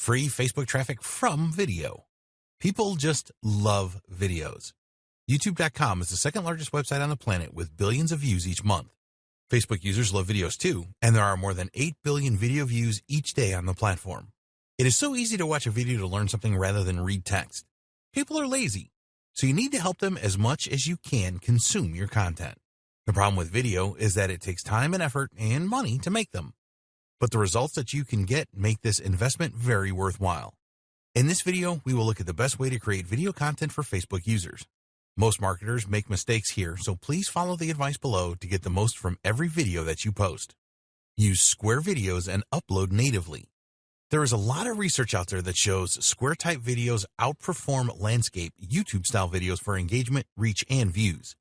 free Facebook traffic from video. People just love videos. YouTube.com is the second largest website on the planet with billions of views each month. Facebook users love videos too, and there are more than 8 billion video views each day on the platform. It is so easy to watch a video to learn something rather than read text. People are lazy, so you need to help them as much as you can consume your content. The problem with video is that it takes time and effort and money to make them. But the results that you can get make this investment very worthwhile. In this video, we will look at the best way to create video content for Facebook users. Most marketers make mistakes here, so please follow the advice below to get the most from every video that you post. Use Square videos and upload natively. There is a lot of research out there that shows Square-type videos outperform landscape YouTube-style videos for engagement, reach, and views.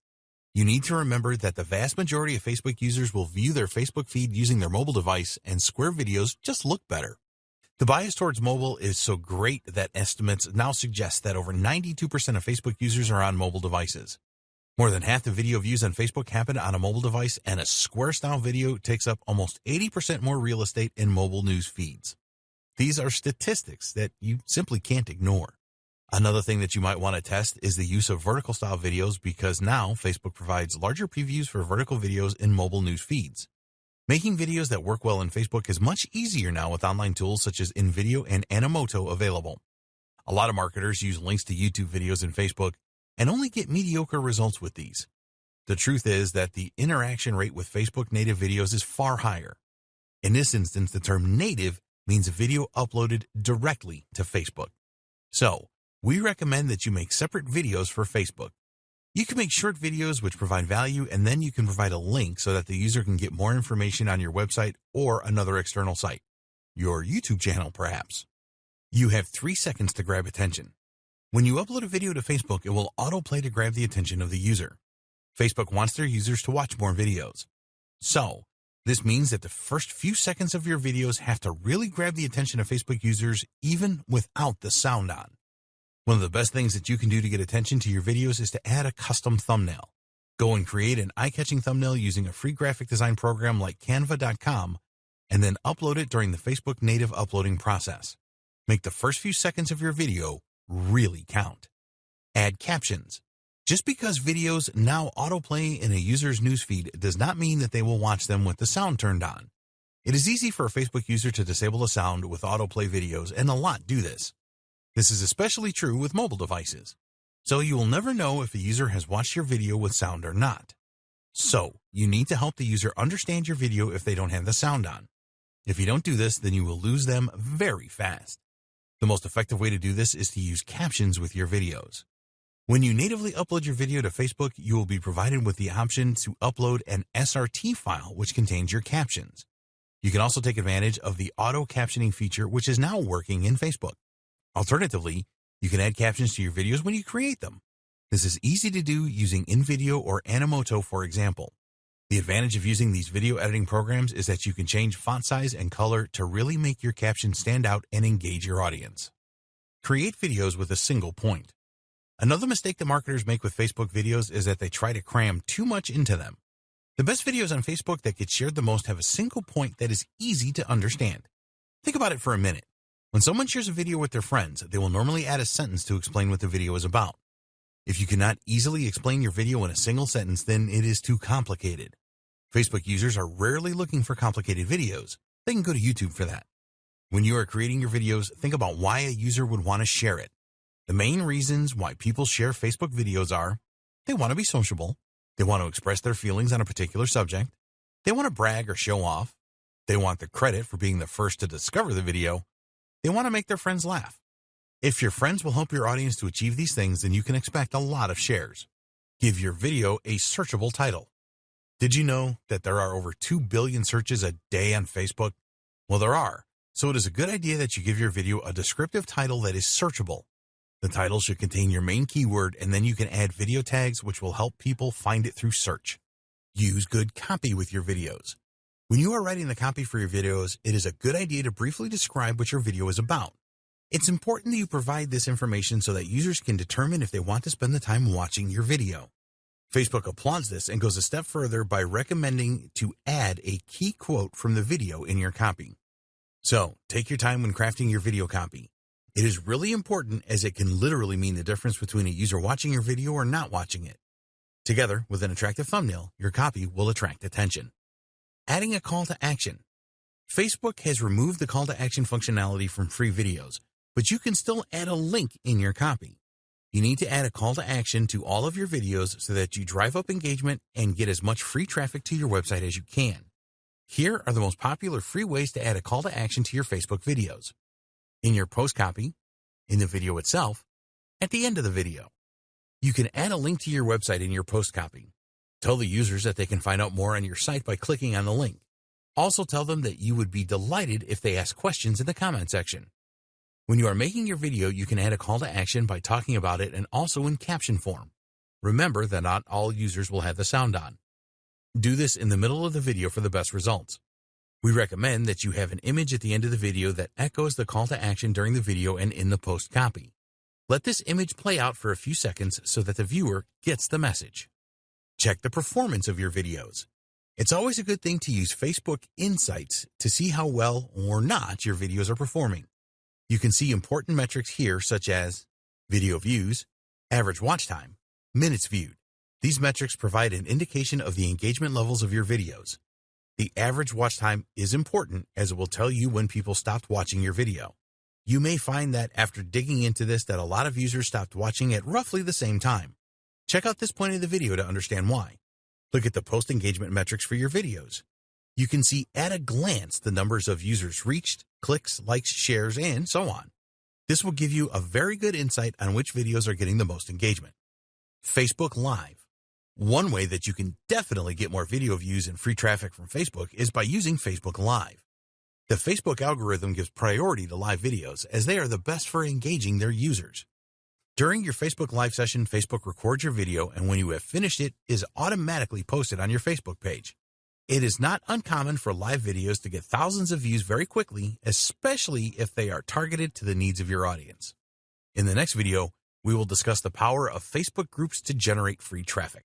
You need to remember that the vast majority of Facebook users will view their Facebook feed using their mobile device, and Square videos just look better. The bias towards mobile is so great that estimates now suggest that over 92% of Facebook users are on mobile devices. More than half the video views on Facebook happen on a mobile device, and a Square-style video takes up almost 80% more real estate in mobile news feeds. These are statistics that you simply can't ignore. Another thing that you might want to test is the use of vertical-style videos, because now Facebook provides larger previews for vertical videos in mobile news feeds. Making videos that work well in Facebook is much easier now with online tools such as InVideo and Animoto available. A lot of marketers use links to YouTube videos in Facebook and only get mediocre results with these. The truth is that the interaction rate with Facebook native videos is far higher. In this instance, the term native means a video uploaded directly to Facebook. So, we recommend that you make separate videos for Facebook. You can make short videos which provide value, and then you can provide a link so that the user can get more information on your website or another external site. Your YouTube channel, perhaps. You have 3 seconds to grab attention. When you upload a video to Facebook, it will autoplay to grab the attention of the user. Facebook wants their users to watch more videos. So, this means that the first few seconds of your videos have to really grab the attention of Facebook users even without the sound on. One of the best things that you can do to get attention to your videos is to add a custom thumbnail. Go and create an eye-catching thumbnail using a free graphic design program like Canva.com, and then upload it during the Facebook native uploading process. Make the first few seconds of your video really count. Add captions. Just because videos now autoplay in a user's newsfeed does not mean that they will watch them with the sound turned on. It is easy for a Facebook user to disable the sound with autoplay videos, and a lot do this. This is especially true with mobile devices. So you will never know if a user has watched your video with sound or not. So you need to help the user understand your video if they don't have the sound on. If you don't do this, then you will lose them very fast. The most effective way to do this is to use captions with your videos. When you natively upload your video to Facebook, you will be provided with the option to upload an SRT file which contains your captions. You can also take advantage of the auto captioning feature, which is now working in Facebook. Alternatively, you can add captions to your videos when you create them. This is easy to do using InVideo or Animoto, for example. The advantage of using these video editing programs is that you can change font size and color to really make your captions stand out and engage your audience. Create videos with a single point. Another mistake that marketers make with Facebook videos is that they try to cram too much into them. The best videos on Facebook that get shared the most have a single point that is easy to understand. Think about it for a minute. When someone shares a video with their friends, they will normally add a sentence to explain what the video is about. If you cannot easily explain your video in a single sentence, then it is too complicated. Facebook users are rarely looking for complicated videos. They can go to YouTube for that. When you are creating your videos, think about why a user would want to share it. The main reasons why people share Facebook videos are: they want to be sociable, they want to express their feelings on a particular subject, they want to brag or show off, they want the credit for being the first to discover the video, they want to make their friends laugh. If your friends will help your audience to achieve these things, then you can expect a lot of shares. Give your video a searchable title. Did you know that there are over 2 billion searches a day on Facebook? Well, there are, so it is a good idea that you give your video a descriptive title that is searchable. The title should contain your main keyword, and then you can add video tags which will help people find it through search. Use good copy with your videos. When you are writing the copy for your videos, it is a good idea to briefly describe what your video is about. It's important that you provide this information so that users can determine if they want to spend the time watching your video. Facebook applauds this and goes a step further by recommending to add a key quote from the video in your copy. So, take your time when crafting your video copy. It is really important as it can literally mean the difference between a user watching your video or not watching it. Together with an attractive thumbnail, your copy will attract attention. Adding a call to action. Facebook has removed the call to action functionality from free videos, but you can still add a link in your copy. You need to add a call to action to all of your videos so that you drive up engagement and get as much free traffic to your website as you can. Here are the most popular free ways to add a call to action to your Facebook videos. In your post copy, in the video itself, at the end of the video. You can add a link to your website in your post copy. Tell the users that they can find out more on your site by clicking on the link. Also tell them that you would be delighted if they ask questions in the comment section. When you are making your video, you can add a call to action by talking about it and also in caption form. Remember that not all users will have the sound on. Do this in the middle of the video for the best results. We recommend that you have an image at the end of the video that echoes the call to action during the video and in the post copy. Let this image play out for a few seconds so that the viewer gets the message. Check the performance of your videos. It's always a good thing to use Facebook Insights to see how well or not your videos are performing. You can see important metrics here such as video views, average watch time, minutes viewed. These metrics provide an indication of the engagement levels of your videos. The average watch time is important as it will tell you when people stopped watching your video. You may find that after digging into this that a lot of users stopped watching at roughly the same time. Check out this point of the video to understand why. Look at the post engagement metrics for your videos. You can see at a glance the numbers of users reached, clicks, likes, shares, and so on. This will give you a very good insight on which videos are getting the most engagement. Facebook Live. One way that you can definitely get more video views and free traffic from Facebook is by using Facebook Live. The Facebook algorithm gives priority to live videos as they are the best for engaging their users. During your Facebook Live session, Facebook records your video, and when you have finished it, is automatically posted on your Facebook page. It is not uncommon for live videos to get thousands of views very quickly, especially if they are targeted to the needs of your audience. In the next video, we will discuss the power of Facebook groups to generate free traffic.